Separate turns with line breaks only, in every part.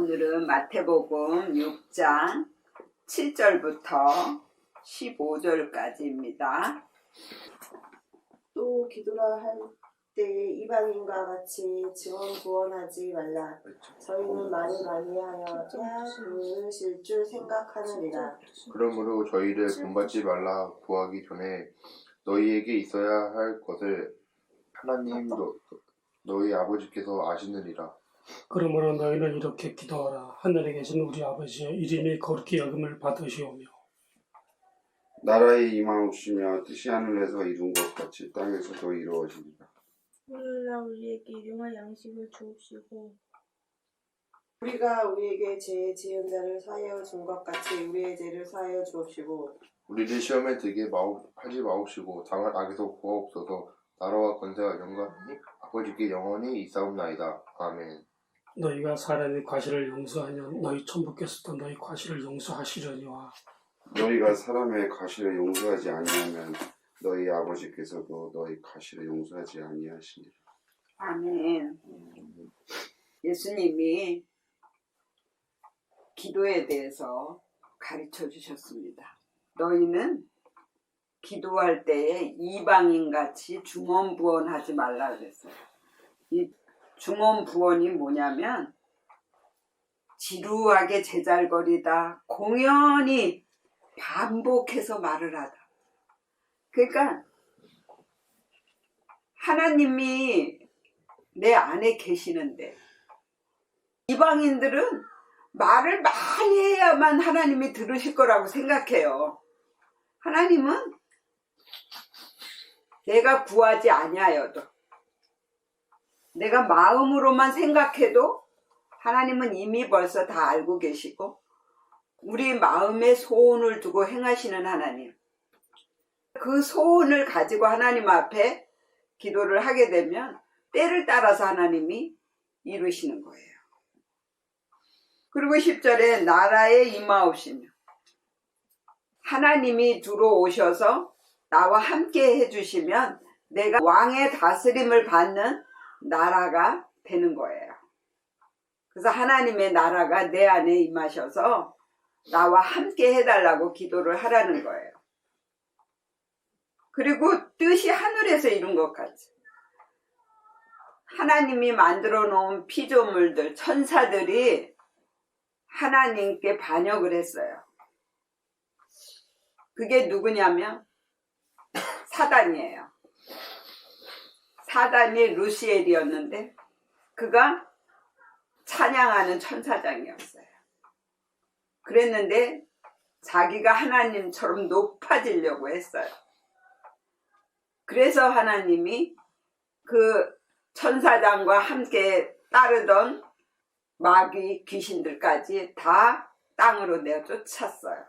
오늘은 마태복음 6장 7절부터 15절까지입니다.
또 기도라 할 때 이방인과 같이 증언부언하지 말라. 저희는 말을 많이 하여 그으실 줄 생각하느니라.
그러므로 저희를 본받지 말라. 구하기 전에 너희에게 있어야 할 것을 하나님 너희 아버지께서 아시느니라.
그러므로 너희는 이렇게 기도하라. 하늘에 계신 우리 아버지여, 이름이 거룩히 여김을 받으시오며
나라의 임하옵시며 뜻이 하늘에서 이룬 것 같이 땅에서도 이루어지리라.
오늘날 우리에게 일용할 양식을 주옵시고
우리가 우리에게 죄 지은 자를 사하여 준 것 같이 우리의 죄를 사하여 주옵시고
우리를 시험에 들게 하지 마옵시고 다만 악에서 구하옵소서. 나라와 권세와 영광이 아버지께 영원히 있사옵나이다. 아멘.
너희가 사람의 과실을 용서하면 너희 천부께서도 너희 과실을 용서하시려니와
너희가 사람의 과실을 용서하지 아니하면 너희 아버지께서도 너희 과실을 용서하지 아니하시니라.
아멘. 예수님이 기도에 대해서 가르쳐 주셨습니다. 너희는 기도할 때에 이방인같이 중언부언하지 말라 그랬어요. 이 중언부언이 뭐냐면 지루하게 제잘거리다, 공연히 반복해서 말을 하다. 그러니까 하나님이 내 안에 계시는데 이방인들은 말을 많이 해야만 하나님이 들으실 거라고 생각해요. 하나님은 내가 구하지 아니하여도 내가 마음으로만 생각해도 하나님은 이미 벌써 다 알고 계시고 우리 마음에 소원을 두고 행하시는 하나님, 그 소원을 가지고 하나님 앞에 기도를 하게 되면 때를 따라서 하나님이 이루시는 거예요. 그리고 10절에 나라에 임하옵시며, 하나님이 들어오셔서 나와 함께 해주시면 내가 왕의 다스림을 받는 나라가 되는 거예요. 그래서 하나님의 나라가 내 안에 임하셔서 나와 함께 해달라고 기도를 하라는 거예요. 그리고 뜻이 하늘에서 이룬 것 같이 하나님이 만들어 놓은 피조물들, 천사들이 하나님께 반역을 했어요. 그게 누구냐면 사단이에요. 사단이 루시엘이었는데 그가 찬양하는 천사장이었어요. 그랬는데 자기가 하나님처럼 높아지려고 했어요. 그래서 하나님이 그 천사장과 함께 따르던 마귀 귀신들까지 다 땅으로 내어 쫓았어요.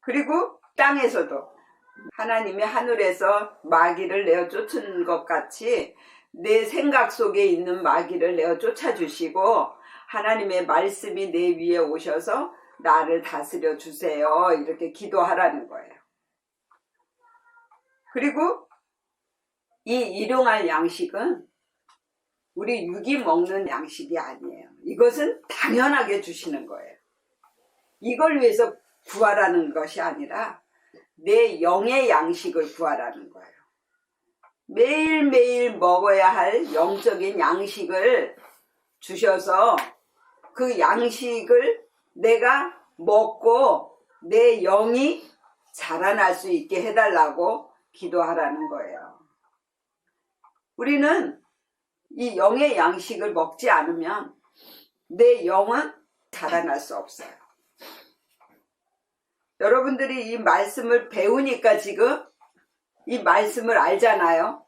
그리고 땅에서도 하나님이 하늘에서 마귀를 내어 쫓은 것 같이 내 생각 속에 있는 마귀를 내어 쫓아주시고 하나님의 말씀이 내 위에 오셔서 나를 다스려 주세요. 이렇게 기도하라는 거예요. 그리고 이 일용할 양식은 우리 육이 먹는 양식이 아니에요. 이것은 당연하게 주시는 거예요. 이걸 위해서 구하라는 것이 아니라 내 영의 양식을 구하라는 거예요. 매일매일 먹어야 할 영적인 양식을 주셔서 그 양식을 내가 먹고 내 영이 자라날 수 있게 해달라고 기도하라는 거예요. 우리는 이 영의 양식을 먹지 않으면 내 영은 자라날 수 없어요. 여러분들이 이 말씀을 배우니까 지금 이 말씀을 알잖아요.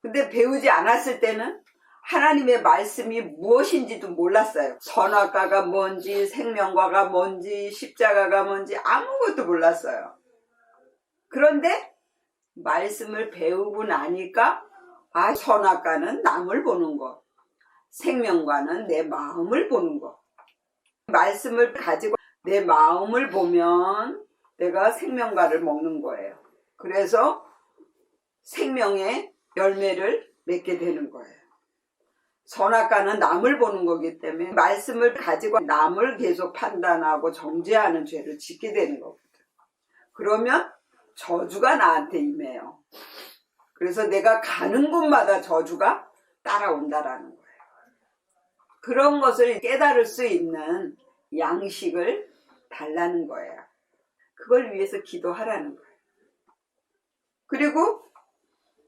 근데 배우지 않았을 때는 하나님의 말씀이 무엇인지도 몰랐어요. 선악과가 뭔지, 생명과가 뭔지, 십자가가 뭔지 아무것도 몰랐어요. 그런데 말씀을 배우고 나니까 선악과는 남을 보는 것, 생명과는 내 마음을 보는 것. 말씀을 가지고 내 마음을 보면 내가 생명과를 먹는 거예요. 그래서 생명의 열매를 맺게 되는 거예요. 선악과는 남을 보는 거기 때문에 말씀을 가지고 남을 계속 판단하고 정죄하는 죄를 짓게 되는 거거든. 그러면 저주가 나한테 임해요. 그래서 내가 가는 곳마다 저주가 따라온다라는 거예요. 그런 것을 깨달을 수 있는 양식을 달라는 거예요. 그걸 위해서 기도하라는 거예요. 그리고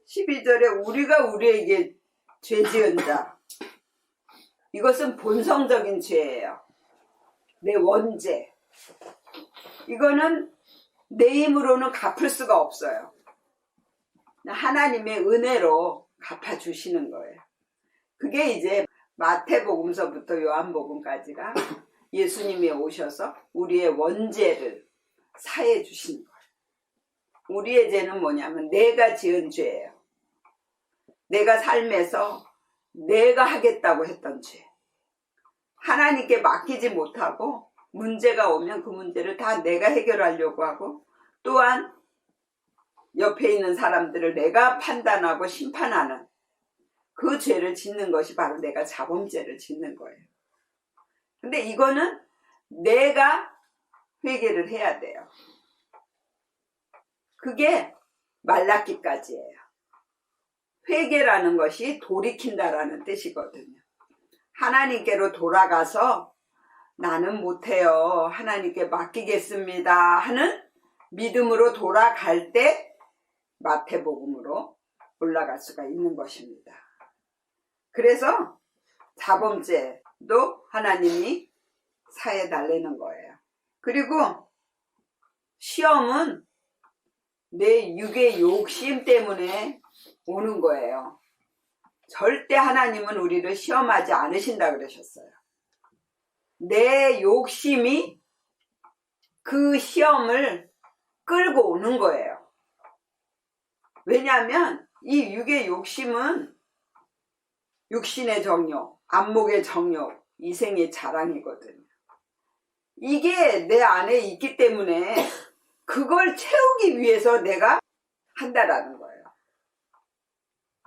12절에 우리가 우리에게 죄 지은 자, 이것은 본성적인 죄예요. 내 원죄. 이거는 내 힘으로는 갚을 수가 없어요. 하나님의 은혜로 갚아주시는 거예요. 그게 이제 마태복음서부터 요한복음까지가 예수님이 오셔서 우리의 원죄를 사해 주시는 거예요. 우리의 죄는 뭐냐면 내가 지은 죄예요. 내가 삶에서 내가 하겠다고 했던 죄. 하나님께 맡기지 못하고 문제가 오면 그 문제를 다 내가 해결하려고 하고 또한 옆에 있는 사람들을 내가 판단하고 심판하는 그 죄를 짓는 것이 바로 내가 자범죄를 짓는 거예요. 근데 이거는 내가 회개를 해야 돼요. 그게 말라기까지예요. 회개라는 것이 돌이킨다라는 뜻이거든요. 하나님께로 돌아가서 나는 못해요. 하나님께 맡기겠습니다 하는 믿음으로 돌아갈 때 마태복음으로 올라갈 수가 있는 것입니다. 그래서 자범죄도 하나님이 사해 달라는 거예요. 그리고 시험은 내 육의 욕심 때문에 오는 거예요. 절대 하나님은 우리를 시험하지 않으신다 그러셨어요. 내 욕심이 그 시험을 끌고 오는 거예요. 왜냐하면 이 육의 욕심은 육신의 정욕, 안목의 정욕, 이생의 자랑이거든요. 이게 내 안에 있기 때문에 그걸 채우기 위해서 내가 한다라는 거예요.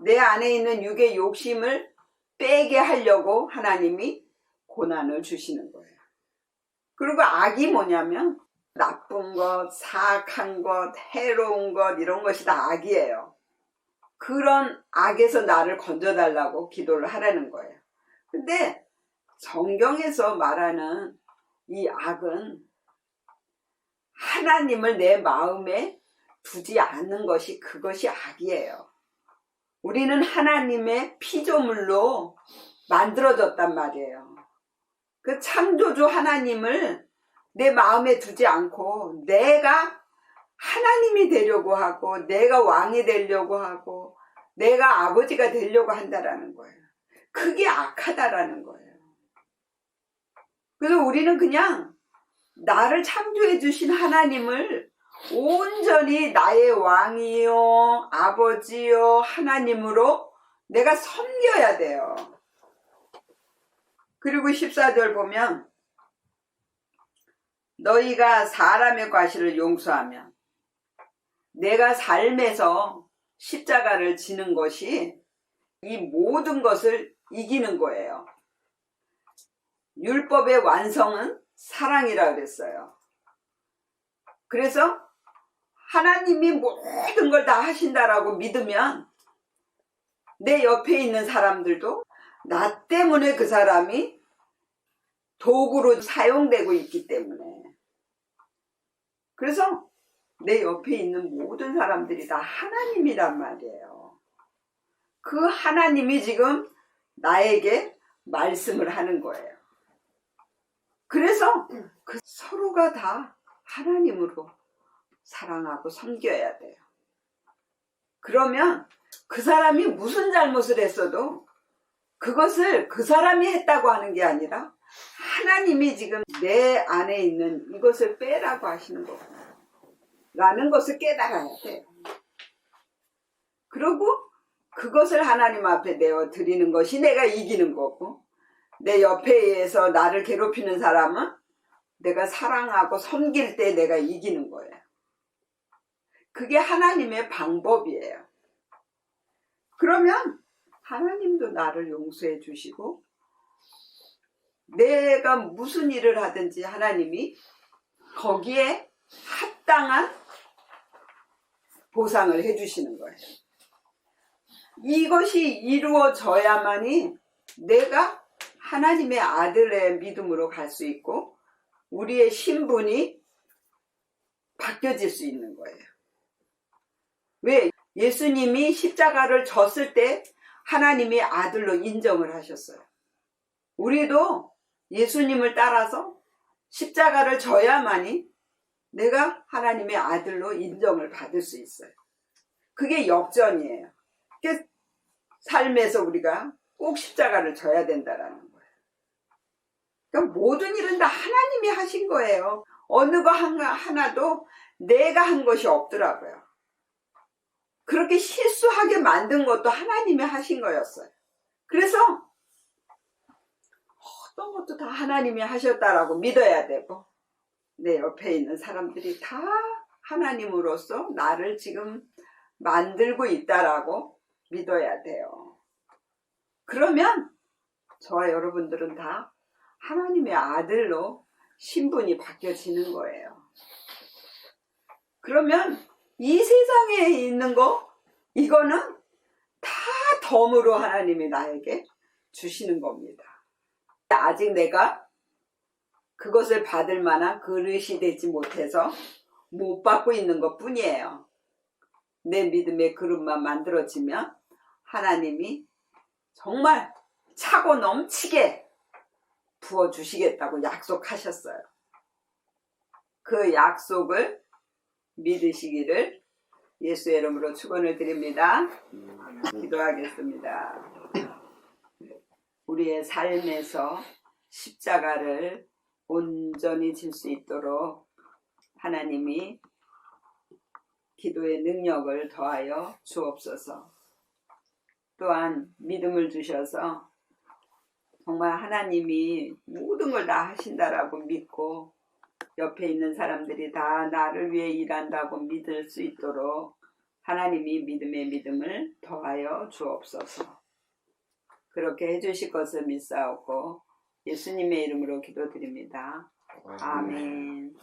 내 안에 있는 육의 욕심을 빼게 하려고 하나님이 고난을 주시는 거예요. 그리고 악이 뭐냐면 나쁜 것, 사악한 것, 해로운 것 이런 것이 다 악이에요. 그런 악에서 나를 건져달라고 기도를 하라는 거예요. 근데 성경에서 말하는 이 악은 하나님을 내 마음에 두지 않는 것이 그것이 악이에요. 우리는 하나님의 피조물로 만들어졌단 말이에요. 그 창조주 하나님을 내 마음에 두지 않고 내가 하나님이 되려고 하고 내가 왕이 되려고 하고 내가 아버지가 되려고 한다라는 거예요. 그게 악하다라는 거예요. 그래서 우리는 그냥 나를 창조해 주신 하나님을 온전히 나의 왕이요 아버지요 하나님으로 내가 섬겨야 돼요. 그리고 14절 보면 너희가 사람의 과실을 용서하면 내가 삶에서 십자가를 지는 것이 이 모든 것을 이기는 거예요. 율법의 완성은 사랑이라 그랬어요. 그래서 하나님이 모든 걸 다 하신다라고 믿으면 내 옆에 있는 사람들도 나 때문에 그 사람이 도구로 사용되고 있기 때문에 그래서 내 옆에 있는 모든 사람들이 다 하나님이란 말이에요. 그 하나님이 지금 나에게 말씀을 하는 거예요. 그래서 그 서로가 다 하나님으로 사랑하고 섬겨야 돼요. 그러면 그 사람이 무슨 잘못을 했어도 그것을 그 사람이 했다고 하는 게 아니라 하나님이 지금 내 안에 있는 이것을 빼라고 하시는 거구나 라는 것을 깨달아야 돼요. 그리고 그것을 하나님 앞에 내어 드리는 것이 내가 이기는 거고 내 옆에서 나를 괴롭히는 사람은 내가 사랑하고 섬길 때 내가 이기는 거예요. 그게 하나님의 방법이에요. 그러면 하나님도 나를 용서해 주시고 내가 무슨 일을 하든지 하나님이 거기에 합당한 보상을 해주시는 거예요. 이것이 이루어져야만이 내가 하나님의 아들의 믿음으로 갈 수 있고 우리의 신분이 바뀌어질 수 있는 거예요. 왜? 예수님이 십자가를 졌을 때 하나님의 아들로 인정을 하셨어요. 우리도 예수님을 따라서 십자가를 져야만이 내가 하나님의 아들로 인정을 받을 수 있어요. 그게 역전이에요. 삶에서 우리가 꼭 십자가를 져야 된다라는 거예요. 그러니까 모든 일은 다 하나님이 하신 거예요. 어느 거 하나도 내가 한 것이 없더라고요. 그렇게 실수하게 만든 것도 하나님이 하신 거였어요. 그래서 어떤 것도 다 하나님이 하셨다라고 믿어야 되고 내 옆에 있는 사람들이 다 하나님으로서 나를 지금 만들고 있다라고 믿어야 돼요. 그러면 저와 여러분들은 다 하나님의 아들로 신분이 바뀌어지는 거예요. 그러면 이 세상에 있는 거 이거는 다 덤으로 하나님이 나에게 주시는 겁니다. 아직 내가 그것을 받을 만한 그릇이 되지 못해서 못 받고 있는 것 뿐이에요. 내 믿음의 그릇만 만들어지면 하나님이 정말 차고 넘치게 부어주시겠다고 약속하셨어요. 그 약속을 믿으시기를 예수의 이름으로 축원을 드립니다. 기도하겠습니다. 우리의 삶에서 십자가를 온전히 질 수 있도록 하나님이 기도의 능력을 더하여 주옵소서. 또한 믿음을 주셔서 정말 하나님이 모든 걸 다 하신다라고 믿고 옆에 있는 사람들이 다 나를 위해 일한다고 믿을 수 있도록 하나님이 믿음의 믿음을 더하여 주옵소서. 그렇게 해주실 것을 믿사오고 예수님의 이름으로 기도드립니다. 아멘.